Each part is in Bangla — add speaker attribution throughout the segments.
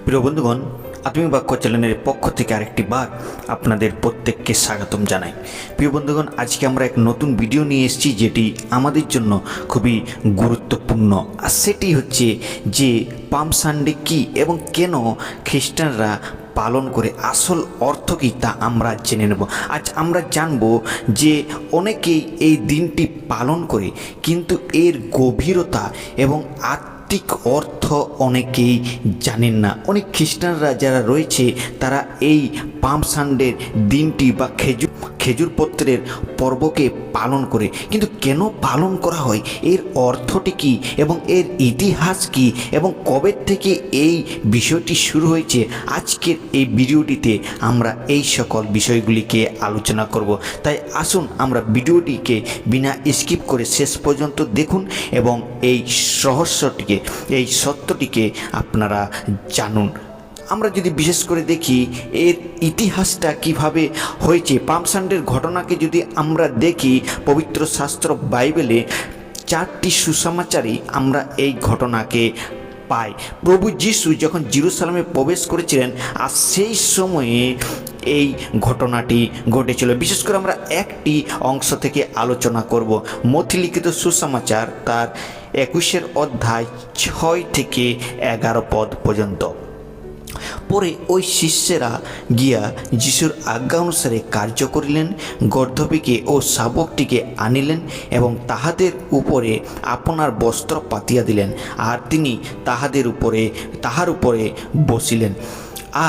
Speaker 1: প্রিয় বন্ধুগণ, আত্মিক বাক্য চ্যানেলের পক্ষ থেকে আরেকটি বার আপনাদের প্রত্যেককে স্বাগতম জানাই। প্রিয় বন্ধুগণ, আজকে আমরা এক নতুন ভিডিও নিয়ে এসেছি যেটি আমাদের জন্য খুবই গুরুত্বপূর্ণ। আর সেটি হচ্ছে যে পাম সানডে কী এবং কেন খ্রিস্টানরা পালন করে, আসল অর্থ কী তা আমরা জেনে নেব। আজ আমরা জানব যে অনেকেই এই দিনটি পালন করে কিন্তু এর গভীরতা এবং অর্থ অনেকেই জানেন না। অনেক খ্রিস্টানরা যারা রয়েছে তারা এই পাম সানডের দিনটি বা খেজুর পত্রের পর্বকে পালন করে, কিন্তু কেন পালন করা হয়, এর অর্থটি কী এবং এর ইতিহাস কী এবং কবে থেকে এই বিষয়টি শুরু হয়েছে, আজকের এই ভিডিওটিতে আমরা এই সকল বিষয়গুলিকে আলোচনা করব। তাই আসুন আমরা ভিডিওটিকে বিনা স্কিপ করে শেষ পর্যন্ত দেখুন এবং এই রহস্যটিকে, এই সত্যটিকে আপনারা জানুন। আমরা যদি বিশেষ করে দেখি এর ইতিহাসটা কিভাবে হয়েছে, পাম সানডের ঘটনাকে যদি আমরা দেখি, পবিত্র শাস্ত্র বাইবেলে 4টি সুসমাচারই আমরা এই ঘটনাকে পাই। প্রভু যীশু যখন জেরুজালেমে প্রবেশ করেছিলেন আর সেই সময়ে এই ঘটনাটি ঘটেছিল। বিশেষ করে আমরা একটি অংশ থেকে আলোচনা করব। মথি লিখিত সুসমাচার তার 21 অধ্যায় 6 থেকে 11 পদ পর্যন্ত। পরে ওই শিষ্যেরা গিয়া যিশুর আজ্ঞা অনুসারে কার্য করিলেন, গর্ধবীকে ও শাবকটিকে আনিলেন এবং তাহাদের উপরে আপনার বস্ত্র পাতিয়া দিলেন, আর তিনি তাহার উপরে বসিলেন।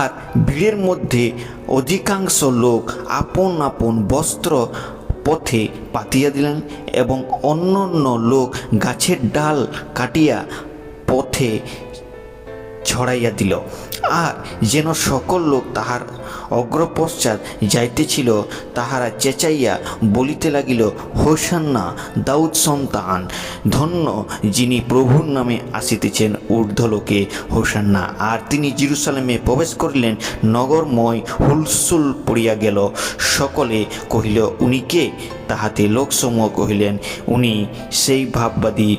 Speaker 1: আর ভিড়ের মধ্যে অধিকাংশ লোক আপন আপন বস্ত্র পথে পাতিয়া দিলেন এবং অন্য অন্য লোক গাছের ডাল কাটিয়া পথে ছড়াইয়া দিল। আর যেন সকল লোক তাহার অগ্রপশ্চাৎ যাইতেছিল, তাহারা চেঁচাইয়া বলিতে লাগিল, হোসান্না দাউদ সন্তান, ধন্য যিনি প্রভুর নামে আসিতেছেন ঊর্ধ্বলোকে, হোসান্না। আর তিনি জেরুজালেমে প্রবেশ করিলেন, নগরময় হুলস্থুল পড়িয়া গেল। সকলে কহিল, উনি কে? তাহাতে লোকসমূহ কহিলেন, উনি সেই ভাববাদী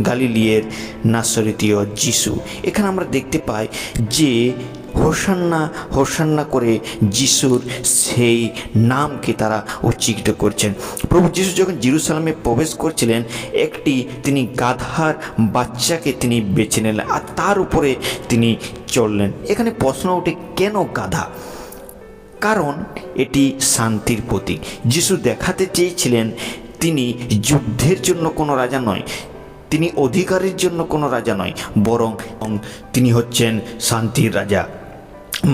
Speaker 1: গালিলিয়ের নাসরীতীয় যিশু। এখানে আমরা দেখতে পাই যে হোসান্না হোসান্না করে যিশুর সেই নামকে তারা উচ্চারিত করছেন। প্রভু যিশু যখন জেরুজালেমে প্রবেশ করছিলেন, তিনি গাধার বাচ্চাকে তিনি বেছে নিলেন আর তার উপরে তিনি চললেন। এখানে প্রশ্ন ওঠে, কেন গাধা? কারণ এটি শান্তির প্রতীক। যিশু দেখাতে চেয়েছিলেন তিনি যুদ্ধের জন্য কোনো রাজা নয়, তিনি অধিকারের জন্য কোনো রাজা নয়, বরং তিনি হচ্ছেন শান্তির রাজা।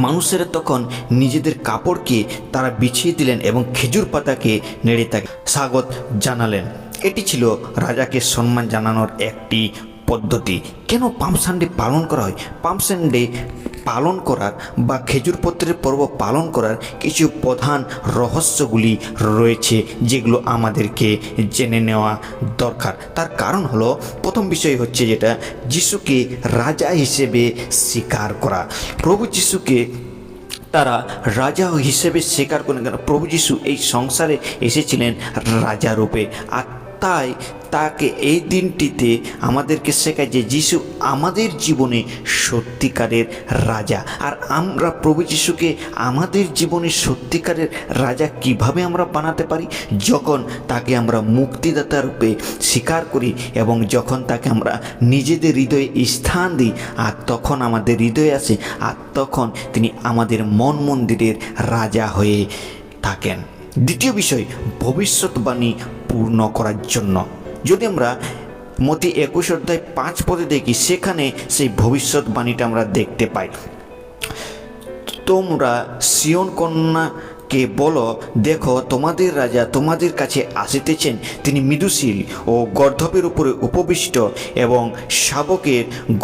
Speaker 1: মানুষেরা তখন নিজেদের কাপড়কে তারা বিছিয়ে দিলেন এবং খেজুর পাতাকে নেড়ে তাকে স্বাগত জানালেন। এটি ছিল রাজাকে সম্মান জানানোর একটি পদ্ধতি। কেন পাম সানডে পালন করা হয়? পাম সানডে পালন করার বা খেজুর পত্রের পর্ব পালন করার কিছু প্রধান রহস্যগুলি রয়েছে যেগুলো আমাদেরকে জেনে নেওয়া দরকার। তার কারণ হলো, প্রথম বিষয় হচ্ছে যেটা, যিশুকে রাজা হিসেবে স্বীকার করা। প্রভু যিশুকে তারা রাজা হিসেবে স্বীকার করেন কেন? প্রভু যিশু এই সংসারে এসেছিলেন রাজা রূপে, আর তাই তাকে এই দিনটিতে আমাদেরকে শেখায় যে যিশু আমাদের জীবনে সত্যিকারের রাজা। আর আমরা প্রভু যিশুকে আমাদের জীবনে সত্যিকারের রাজা কিভাবে আমরা বানাতে পারি? যখন তাকে আমরা মুক্তিদাতা রূপে স্বীকার করি এবং যখন তাকে আমরা নিজেদের হৃদয়ে স্থান দিই, আর তখন আমাদের হৃদয়ে আসে, আর তখন তিনি আমাদের মন মন্দিরের রাজা হয়ে থাকেন। দ্বিতীয় বিষয়, ভবিষ্যৎবাণী পূর্ণ করার জন্য। যদি আমরা মতি 21 অধ্যায় 5 পদে দেখি, সেখানে সেই ভবিষ্যৎবাণীটা আমরা দেখতে পাই। তোমরা সিয়ন কন্যাকে বলো, দেখো তোমাদের রাজা তোমাদের কাছে আসিতেছেন, তিনি মৃদুশীল ও গর্ধবের উপরে উপবিষ্ট এবং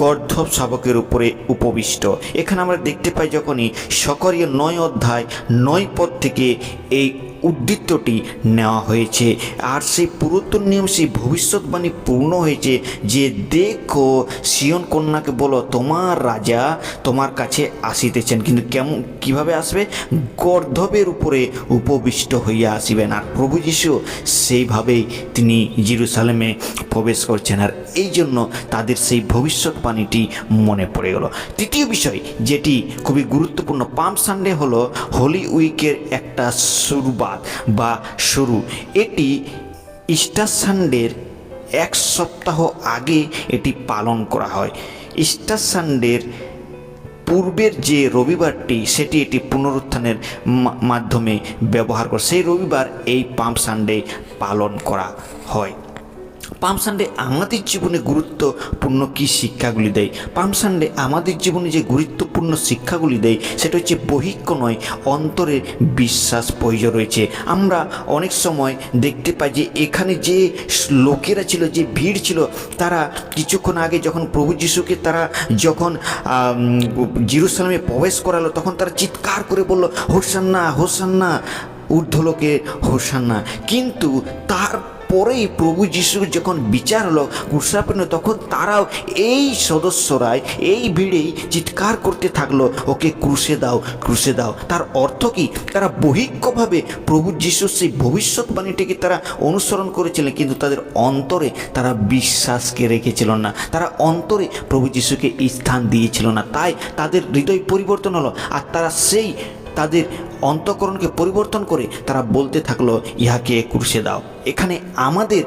Speaker 1: গর্ধব শাবকের উপরে উপবিষ্ট। এখানে আমরা দেখতে পাই, যখনই সকরিয়া 9 অধ্যায় 9 পদ থেকে এই উদ্বৃত্তটি নেওয়া হয়েছে। আর সেই পুরাতন নিয়ম, সেই ভবিষ্যৎবাণী পূর্ণ হয়েছে যে দেখো সিয়ন কন্যাকে বলো তোমার রাজা তোমার কাছে আসিতেছেন, কিন্তু কিভাবে আসবে? গর্ধবের উপরে উপবিষ্ট হইয়া আসিবেন। আর প্রভু যীশু সেইভাবেই তিনি জেরুজালেমে প্রবেশ করছেন। আর এই জন্য তাদের সেই ভবিষ্যৎবাণীটি মনে পড়ে গেল। তৃতীয় বিষয় যেটি খুবই গুরুত্বপূর্ণ, পাম সানডে হলো হোলি উইকের একটা শুরু। এটি ইস্টার সানডের এক সপ্তাহ আগে এটি পালন করা হয়। ইস্টার সানডের পূর্বের যে রবিবারটি সেটি এটি পুনরুত্থানের মাধ্যমে ব্যবহার করে, সেই রবিবার এই পাম সানডে পালন করা হয়। পাম সানডে আমাদের জীবনে গুরুত্বপূর্ণ কী শিক্ষাগুলি দেয়? পাম সানডে আমাদের জীবনে যে গুরুত্বপূর্ণ শিক্ষাগুলি দেয় সেটা হচ্ছে বহিঃক নয়, অন্তরে বিশ্বাস প্রয়োজন রয়েছে। আমরা অনেক সময় দেখতে পাই যে এখানে যে লোকেরা ছিল, যে ভিড় ছিল, তারা কিছুক্ষণ আগে যখন প্রভু যিশুকে তারা যখন জেরুজালেমে প্রবেশ করালো তখন তারা চিৎকার করে বলল, হোসান্না হোসান্না, ঊর্ধ্বলোকে হোসান্না। কিন্তু তারপরেই প্রভু যিশুর যখন বিচার হলো ক্রুশাপন্ন, তখন তারাও এই সদস্যরাই এই ভিড়েই চিৎকার করতে থাকলো, ওকে ক্রুশে দাও ক্রুশে দাও। তার অর্থ কি? তারা বহিঃকভাবে প্রভু যিশুর সেই ভবিষ্যৎবাণীটিকে তারা অনুসরণ করেছিলেন, কিন্তু তাদের অন্তরে তারা বিশ্বাসকে রেখেছিল না, তারা অন্তরে প্রভু যিশুকে স্থান দিয়েছিল না। তাই তাদের হৃদয় পরিবর্তন হলো, আর তারা সেই তাদের অন্তঃকরণকে পরিবর্তন করে তারা বলতে থাকলো, ইহাকে ক্রুশে দাও। এখানে আমাদের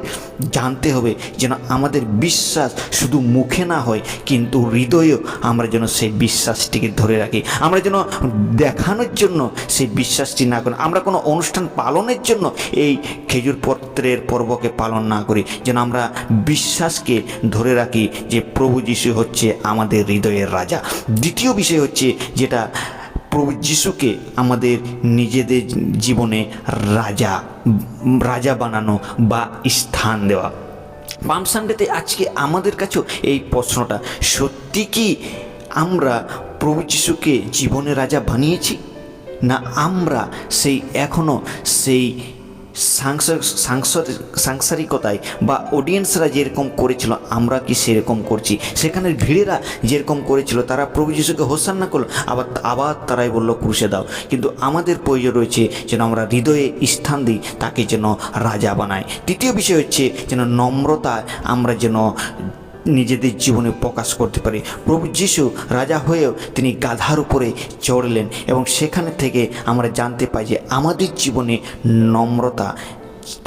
Speaker 1: জানতে হবে যেন আমাদের বিশ্বাস শুধু মুখে না হয়, কিন্তু হৃদয়েও আমরা যেন সেই বিশ্বাসটিকে ধরে রাখি। আমরা যেন দেখানোর জন্য সেই বিশ্বাসটি না করি, আমরা কোনো অনুষ্ঠান পালনের জন্য এই খেজুর পত্রের পর্বকে পালন না করি, যেন আমরা বিশ্বাসকে ধরে রাখি যে প্রভু যিশু হচ্ছে আমাদের হৃদয়ের রাজা। দ্বিতীয় বিষয় হচ্ছে যেটা প্রভু যিশুকে আমাদের নিজেদের জীবনে রাজা বানানো বা স্থান দেওয়া। পাম সানডেতে আজকে আমাদের কাছেও এই প্রশ্নটা, সত্যি কি আমরা প্রভু যিশুকে জীবনে রাজা বানিয়েছি, না আমরা এখনও সেই সাংসারিকতায় বা অডিয়েন্সরা যেরকম করেছিল আমরা কি সেরকম করছি? সেখানের ভিড়েরা যেরকম করেছিল, তারা প্রভু যিশুকে হোসান্না করলো, আবার তারাই বললো ক্রুশে দাও। কিন্তু আমাদের প্রয়োজন রয়েছে যেন আমরা হৃদয়ে স্থান দিই, তাকে যেন রাজা বানাই। তৃতীয় বিষয় হচ্ছে যেন নম্রতা আমরা যেন নিজেদের জীবনে প্রকাশ করতে পারি। প্রভু যিশু রাজা হয়েও তিনি গাধার উপরে চড়লেন, এবং সেখানে থেকে আমরা জানতে পাই যে আমাদের জীবনে নম্রতা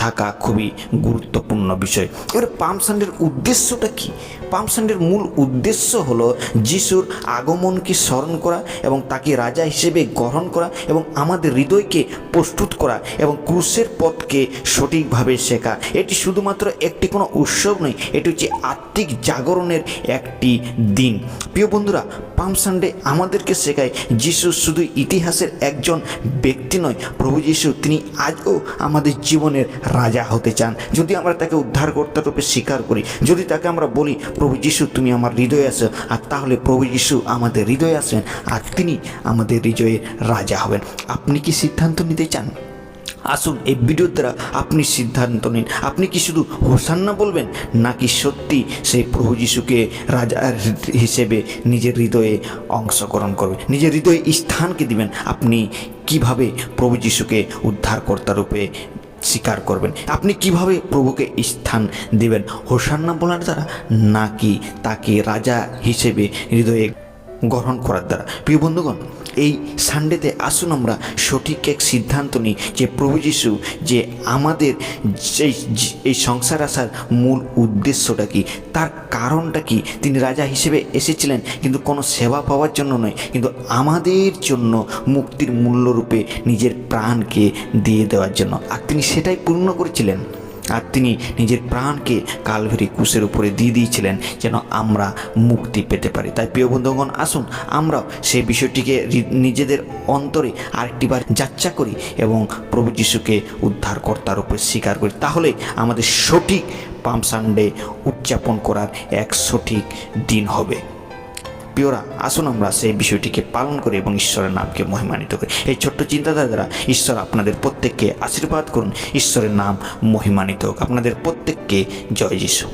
Speaker 1: থাকা খুবই গুরুত্বপূর্ণ বিষয়। এবার পাম সানডের উদ্দেশ্যটা কি? পাম সানডের মূল উদ্দেশ্য হলো যিশুর আগমনকে স্মরণ করা এবং তাকে রাজা হিসেবে গ্রহণ করা এবং আমাদের হৃদয়কে প্রস্তুত করা এবং ক্রুশের পথকে সঠিকভাবে শেখা। এটি শুধুমাত্র একটি কোনো উৎসব নয়, এটি হচ্ছে আত্মিক জাগরণের একটি দিন। প্রিয় বন্ধুরা, পাম সানডে আমাদেরকে শেখায় যিশু শুধু ইতিহাসের একজন ব্যক্তি নয়, প্রভু যিশু তিনি আজও আমাদের জীবনের রাজা হতে চান। যদি আমরা তাকে উদ্ধারকর্তা রূপে স্বীকার করি, যদি তাকে আমরা বলি প্রভু যিশু তুমি আমার হৃদয়ে আসো, আর তাহলে প্রভু যিশু আমাদের হৃদয়ে আসবেন আর তিনি আমাদের হৃদয়ে রাজা হবেন। আপনি কি সিদ্ধান্ত নিতে চান? আসুন এই ভিডিওর দ্বারা আপনি সিদ্ধান্ত নিন, আপনি কি শুধু হোসান্না বলবেন, নাকি সত্যি সেই প্রভু যিশুকে রাজা হিসেবে নিজের হৃদয়ে অংশগ্রহণ করবেন, নিজের হৃদয়ে স্থানকে দিবেন? আপনি কিভাবে প্রভু যিশুকে উদ্ধারকর্তা রূপে স্বীকার করবেন? আপনি কিভাবে প্রভুকে স্থান দেবেন? হোসান্না বলার দ্বারা, নাকি তাকে রাজা হিসেবে হৃদয়ে গ্রহণ করার দ্বারা? প্রিয় বন্ধুগণ, এই সানডেতে আসুন আমরা সঠিক এক সিদ্ধান্ত নিই যে প্রভু যিশু যে আমাদের এই সংসার আসার মূল উদ্দেশ্যটা কি, তার কারণটা কি। তিনি রাজা হিসেবে এসেছিলেন কিন্তু কোনো সেবা পাওয়ার জন্য নয়, কিন্তু আমাদের জন্য মুক্তির মূল্যরূপে নিজের প্রাণকে দিয়ে দেওয়ার জন্য। আর তিনি সেটাই পূর্ণ করেছিলেন, আর তিনি নিজের প্রাণকে কালভারি ক্রুশের উপরে দিয়ে দিয়েছিলেন যেন আমরা মুক্তি পেতে পারি। তাই প্রিয় বন্ধুগণ, আসুন আমরাও সেই বিষয়টিকে নিজেদের অন্তরে আরেকটিবার যাচ্ছা করি এবং প্রভু যিশুকে উদ্ধারকর্তার উপরে স্বীকার করি। তাহলে আমাদের সঠিক পাম সানডে উদযাপন করার এক সঠিক দিন হবে। প্রিয়রা, আসুন আমরা সেই বিষয়টিকে পালন করি এবং ঈশ্বরের নামকে মহিমান্বিত করি। এই ছোট্ট চিন্তাধারা দ্বারা ঈশ্বর আপনাদের প্রত্যেককে আশীর্বাদ করুন। ঈশ্বরের নাম মহিমান্বিত হোক। আপনাদের প্রত্যেককে জয় যিশু।